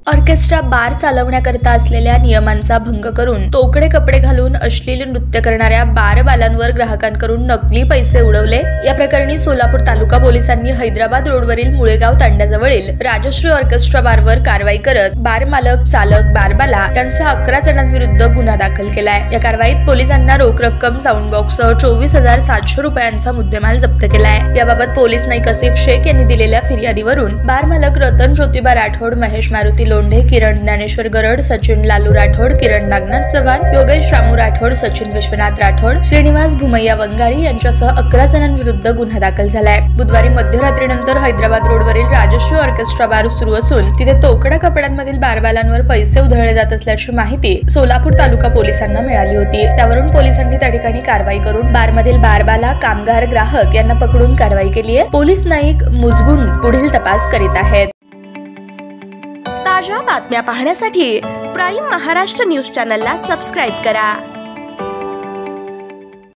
Orchestra बार चालवण्याकरता असलेल्या नियमांचा भंग करून तोकडे कपडे घालून अश्लील नृत्य करणाऱ्या बारबालांवर ग्राहकांकडून नकली पैसे उडवले। या प्रकरणी सोलापूर तालुका पोलिसांनी हैदराबाद रोडवरील मुळेगाव तांड्याजवळील राजश्री ऑर्केस्ट्रा बारवर कारवाई करत बार मालक, चालक, बारबाला यांसह 11 जणांविरुद्ध गुन्हा दाखल केलाय। या कारवाईत पोलिसांना रोख रक्कम, साऊंड बॉक्स 24,700 रुपयांचा मुद्देमाल जप्त केलाय। याबाबत पोलीस नाईक आसिफ शेख यांनी दिलेल्या फिर्यादीवरून बार मालक रतन ज्योतिबा राठोड, महेश मारुती लोंढे, किरण ज्ञानेश्वर गरड, सचिन लालू राठोड, किरण नागनाथ चव्हाण, योगेश रामू राठोड, सचिन विश्वनाथ राठोड, श्रीनिवास भूमय्या वंगारी यांच्यासह 11 जणांविरुद्ध गुन्हा दाखल झालाय। बुधवारी मध्यरात्रीनंतर हैदराबाद रोडवरील राजश्री ऑर्केस्ट्रा बार सुरू असून तिथे तोकडा कपड्यांमधील बारबालांवर पैसे उधळले जात असल्याची माहिती सोलापूर तालुका पोलिसांना मिळाली होती। त्यावरून पोलिसांनी त्या ठिकाणी कारवाई करून बारमधील बारबाला, कामगार, ग्राहक यांना पकडून कारवाई केली आहे। पोलीस नाईक मुजगुण पुढील तपास करीत आहेत। ताज्या बातम्या पाहण्यासाठी प्राईम महाराष्ट्र न्यूज चॅनलला सबस्क्राईब करा।